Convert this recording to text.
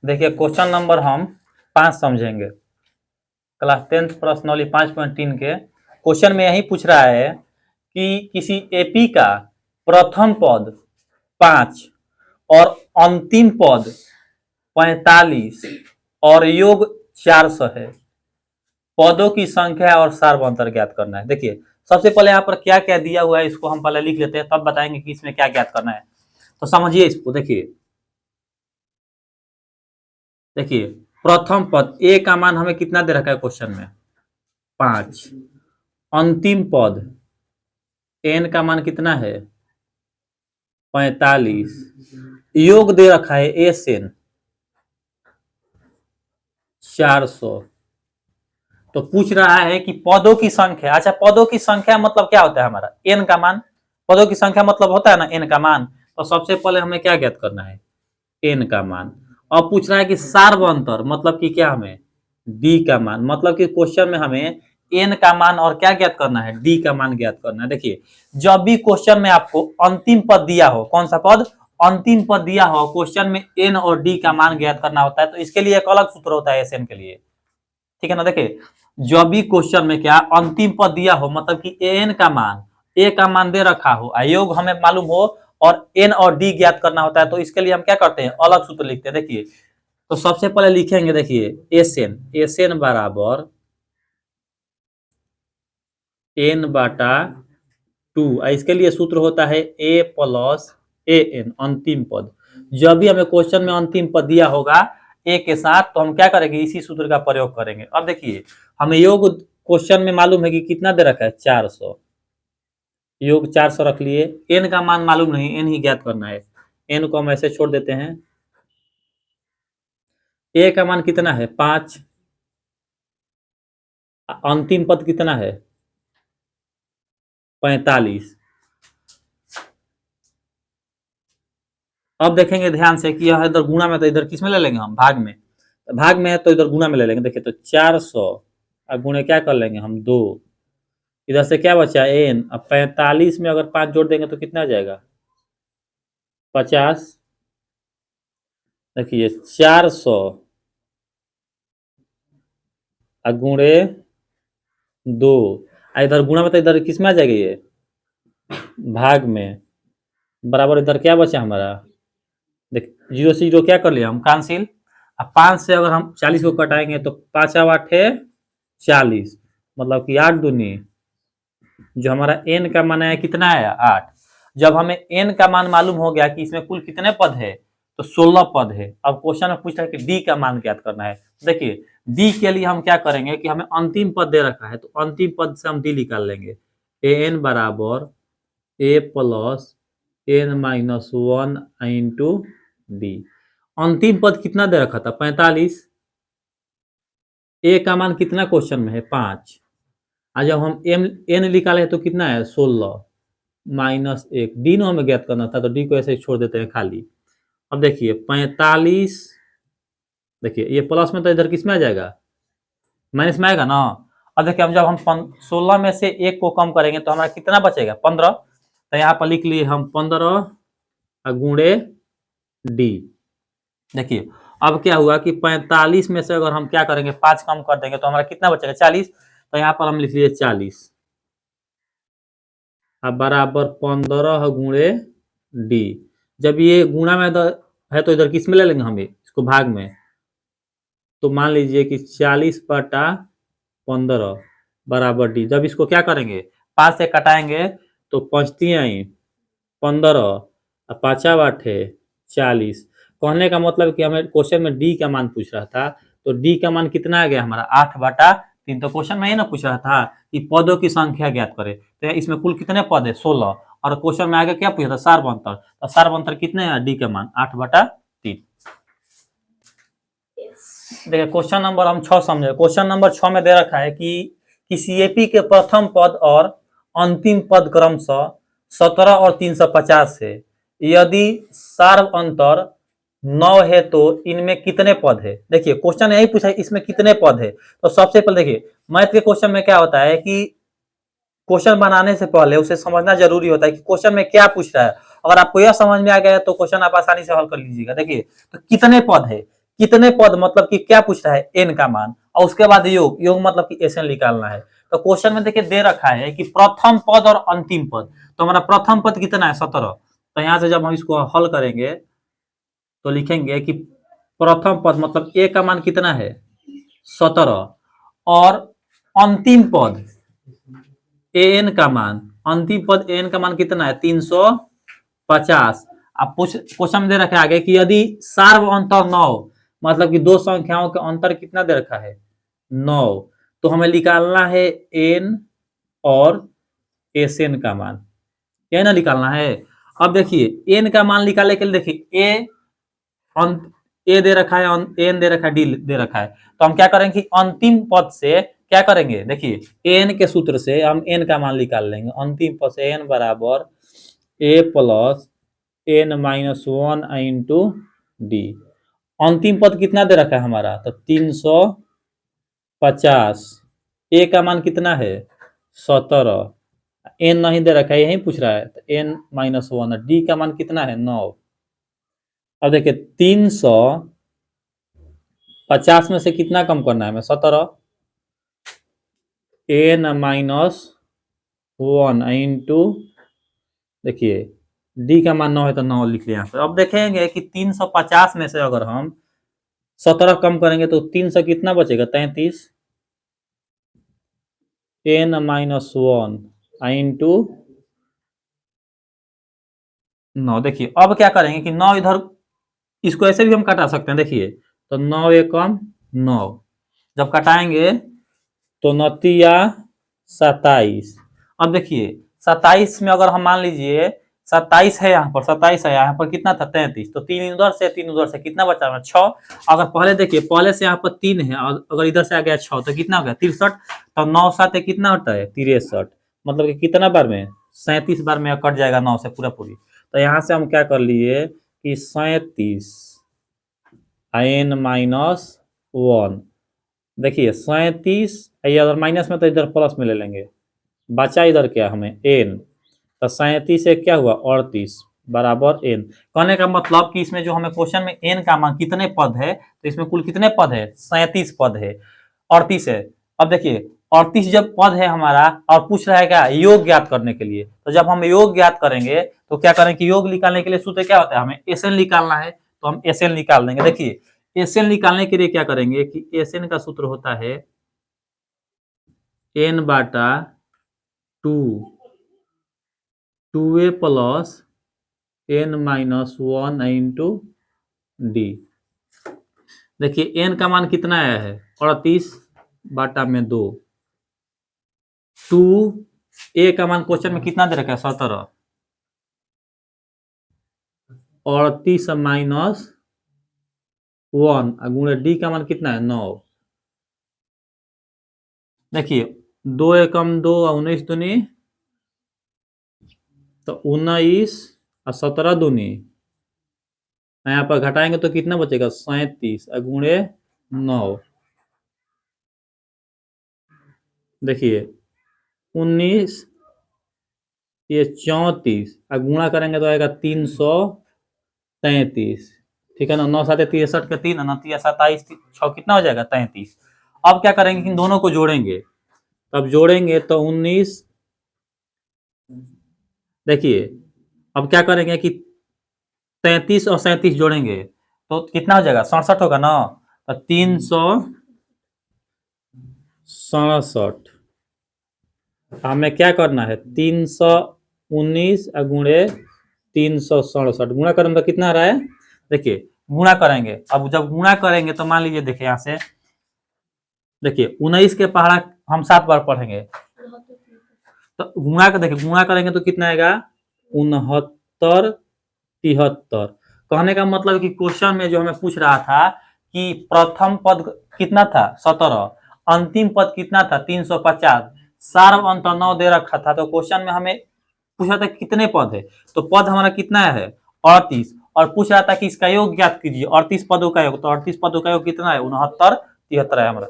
देखिए question number हम 5 समझेंगे। क्लास 10th प्रश्नावली 5.3 के क्वेश्चन में यही पूछ रहा है कि किसी एपी का प्रथम पद 5 और अंतिम पद 45 और योग 400 है। पदों की संख्या और सार्वंतर ज्ञात करना है। देखिए सबसे पहले यहाँ पर क्या क्या दिया हुआ है इसको हम पहले लिख लेते हैं, तब बताएंगे कि इसमें क्या ज्ञात करना है। तो समझिए इसको। देखिए प्रथम पद ए का मान हमें कितना दे रखा है क्वेश्चन में 5। अंतिम पद एन का मान कितना है 45। योग दे रखा है एस एन 400। तो पूछ रहा है कि पदों की संख्या। अच्छा पदों की संख्या मतलब क्या होता है हमारा एन का मान। पदों की संख्या मतलब होता है ना एन का मान। तो सबसे पहले हमें क्या ज्ञात करना है एन का मान। अब पूछ रहा है कि सार्वंतर मतलब कि क्या हमें डी का मान। मतलब कि क्वेश्चन में हमें एन का मान और क्या ज्ञात करना है डी का मान ज्ञात करना है। देखिए जब भी क्वेश्चन में आपको अंतिम पद दिया हो, कौन सा पद अंतिम पद दिया हो, क्वेश्चन में एन और डी का मान ज्ञात करना होता है। तो इसके लिए एक अलग सूत्र होता है एस एन के लिए, ठीक है ना। देखिए जब भी क्वेश्चन में क्या अंतिम पद दिया हो, मतलब कि एन का मान ए का मान दे रखा हो, योग हमें मालूम हो और एन और डी ज्ञात करना होता है, तो इसके लिए हम क्या करते हैं अलग सूत्र लिखते हैं। देखिए तो सबसे पहले लिखेंगे देखिए एस एन बराबर एन बाटा 2। इसके लिए सूत्र होता है ए प्लस ए एन अंतिम पद। जब भी हमें क्वेश्चन में अंतिम पद दिया होगा ए के साथ, तो हम क्या करेंगे इसी सूत्र का प्रयोग करेंगे। अब देखिए हमें योग क्वेश्चन में मालूम है कि कितना दे रखा है 400। योग 400 रख लिए। एन का मान मालूम नहीं, एन ही ज्ञात करना है। एन को हम ऐसे छोड़ देते हैं। ए का मान कितना है 5। अंतिम पद कितना है 45। अब देखेंगे ध्यान से कि यह इधर गुणा में, तो इधर किस में ले लेंगे हम भाग में। भाग में है तो इधर गुणा में ले लेंगे। देखिए तो 400 अब गुणे क्या कर लेंगे हम 2। इधर से क्या बचा एन। अब 45 में अगर 5 जोड़ देंगे तो कितना आ जाएगा 50। देखिए 400 गुणे 2। इधर गुणा में तो इधर किस में आ जाएगा ये भाग में। बराबर इधर क्या बचा हमारा देख 0 से 0 क्या कर लिया हम कांसिल। अब 5 से अगर हम 40 को कटाएंगे तो 5 8 है 40, मतलब कि 8 दूनी जो हमारा एन का मान है कितना आया 8। जब हमें एन का मान मालूम हो गया कि इसमें कुल कितने पद है तो 16 पद है। अब क्वेश्चन में पूछा है कि डी का मान ज्ञात करना है। देखिए डी के लिए हम क्या करेंगे कि हमें अंतिम पद दे रखा है, तो अंतिम पद से हम डी निकाल लेंगे। ए एन बराबर a plus N minus 1 into d. अंतिम पद कितना दे रखा था 45। ए का मान कितना क्वेश्चन में है 5। आज जब हम एम एन निकाले तो कितना है 16 माइनस 1। डी नो हमें ज्ञात करना था, तो डी को ऐसे छोड़ देते हैं खाली। अब देखिए 45, देखिए ये प्लस में तो इधर किस में आ जाएगा माइनस में आएगा ना। अब देखिए हम जब हम 16 में से 1 को कम करेंगे तो हमारा कितना बचेगा 15। तो यहाँ पर लिख लिए हम 15 गुणे डी। देखिए अब क्या हुआ कि 45 में से अगर हम क्या करेंगे 5 कम कर देंगे तो हमारा कितना बचेगा 40। तो यहाँ पर हम लिख लिए 40 अब बराबर 15 गुणे डी। जब ये गुणा में है तो इधर किस में ले लेंगे हम इसको भाग में। तो मान लीजिए कि 40/15 बराबर डी। जब इसको क्या करेंगे 5 से कटाएंगे तो 5 15 5 8 40। कहने का मतलब कि हमें क्वेश्चन में डी का मान पूछ रहा था, तो डी का मान कितना आ गया हमारा 8/3। तो क्वेश्चन में ये ना पूछ रहा था कि पदों की संख्या ज्ञात करे, तो इसमें कुल कितने पद है 16। और क्वेश्चन में आगे क्या पूछा था सार्वंतर, तो सार्वंतर कितने है डी का मान 8/3। देखिए क्वेश्चन नंबर हम 6 समझे। क्वेश्चन नंबर 6 में दे रखा है कि किसी एपी के प्रथम पद और अंतिम पद क्रमशः 17 और 350 है। यदि सार्वंतर 9 है तो इनमें कितने पद है। देखिए क्वेश्चन यही पूछा है इसमें कितने पद है। तो सबसे पहले देखिए मैथ के क्वेश्चन में क्या होता है कि क्वेश्चन बनाने से पहले उसे समझना जरूरी होता है कि क्वेश्चन में क्या पूछ रहा है। अगर आपको यह समझ में आ गया तो क्वेश्चन आप आसानी से हल कर लीजिएगा। देखिए तो कितने पद है, कितने पद मतलब कि क्या पूछ रहा है, एन का मान, और उसके बाद योग, योग मतलब कि एसएन निकालना है। तो क्वेश्चन में देखिए दे रखा है कि प्रथम पद और अंतिम पद, तो हमारा प्रथम पद कितना है 17। तो यहाँ से जब हम इसको हल करेंगे तो लिखेंगे कि प्रथम पद मतलब ए का मान कितना है 17, और अंतिम पद एन का मान, अंतिम पद एन का मान कितना है 350। अब क्वेश्चन में दे रखा है आगे कि यदि सार्व अंतर 9, मतलब कि दो संख्याओं के अंतर कितना दे रखा है 9, तो हमें निकालना है एन और एस एन का मान, क्या ना निकालना है। अब देखिए एन का मान निकालने के लिए देखिए ए दे रखा है, एन दे रखा है, डी दे रखा है, तो हम क्या करेंगे कि अंतिम पद से क्या करेंगे, देखिए एन के सूत्र से हम एन का मान निकाल लेंगे। अंतिम पद से एन बराबर a plus N minus 1 into d. अंतिम पद कितना दे रखा है हमारा, तो 350। ए का मान कितना है 17, एन नहीं दे रखा है, यही पूछ रहा है, तो एन माइनस 1, डी का मान कितना है 9। अब देखिए 350 में से कितना कम करना है हमें 17, एन माइनस 1 इंटू, देखिए डी का मान 9 है तो 9 लिख लिया यहाँ पर। अब देखेंगे कि 350 में से अगर हम 17 कम करेंगे तो 300 कितना बचेगा 33, एन माइनस 1 इंटू 9। देखिए अब क्या करेंगे कि 9 इधर, इसको ऐसे भी हम कटा सकते हैं, देखिए तो 9 एकम 9, जब कटाएंगे तो 9 27। अब देखिए 27 में अगर हम मान लीजिए 27 है, यहाँ पर 27 है, यहाँ पर कितना था 33, तो 3 उधर से कितना बचा हमें 6। अगर पहले देखिए पहले से यहाँ पर 3 है, और अगर इधर से आ गया 6 तो कितना हो गया 63, तो 9 7 कितना होता है 63, मतलब कि कितना बार में 37 बार में कट जाएगा 9 से पूरा पूरी। तो यहाँ से हम क्या कर लिए कि 37 एन माइनस 1, देखिए 37, ये अगर माइनस में तो इधर प्लस में ले लेंगे, बचा इधर क्या हमें एन, तो 37 से क्या हुआ 38 बराबर एन। कहने का मतलब कि इसमें जो हमें क्वेश्चन में एन का मान कितने पद है, तो इसमें कुल कितने पद है 37 पद है, 38 है। अब देखिए 38 जब पद है हमारा और पूछ रहा है क्या योग ज्ञात करने के लिए, तो जब हम योग ज्ञात करेंगे तो क्या करें कि योग निकालने के लिए सूत्र क्या होता है, हमें एस एन निकालना है, तो हम एस एन निकाल देंगे। देखिए एस एन निकालने के लिए क्या करेंगे कि एस एन का सूत्र होता है एन बाटा 2, 2a plus N minus 1 into D. देखिए एन का मान कितना आया है 38 बाटा में 2, 2 ए का मान क्वेश्चन में कितना दे रखा है 17, 38 माइनस 1 गुणे डी का मान कितना है 9। देखिए 2 एकम 2 और 19 दूनी, तो 19 और 17 दूनी, यहाँ पर घटाएंगे तो कितना बचेगा 37 गुणे 9। देखिए 19 ये 34 और गुणा करेंगे तो आएगा 333, ठीक है ना। 9 7 63 के 3, 9 27 6 कितना हो जाएगा 33। अब क्या करेंगे कि इन दोनों को जोड़ेंगे, तब जोड़ेंगे तो 19, देखिए अब क्या करेंगे कि 33 और 37 जोड़ेंगे तो कितना हो जाएगा 67 होगा ना, तो 367। हमें क्या करना है 319 गुणे 367 गुणा करेंगे तो कितना आ रहा है, देखिए गुणा करेंगे। अब जब गुणा करेंगे तो मान लीजिए देखिए यहाँ से देखिए 19 के पहाड़ा हम 7 बार पढ़ेंगे, तो गुणा कर देखिए गुणा करेंगे तो कितना आएगा 69 73। कहने का मतलब कि क्वेश्चन में जो हमें पूछ रहा था कि प्रथम पद कितना था 17, अंतिम पद कितना था 350, सार्व अंत 9 दे रखा था, तो क्वेश्चन में हमें पूछा था कितने पद है, तो पद हमारा कितना है 38, और पूछ रहा था कि इसका योग ज्ञात कीजिए 38 पदों का योग, तो 38 पदों का योग कितना है 69 73 है हमारा।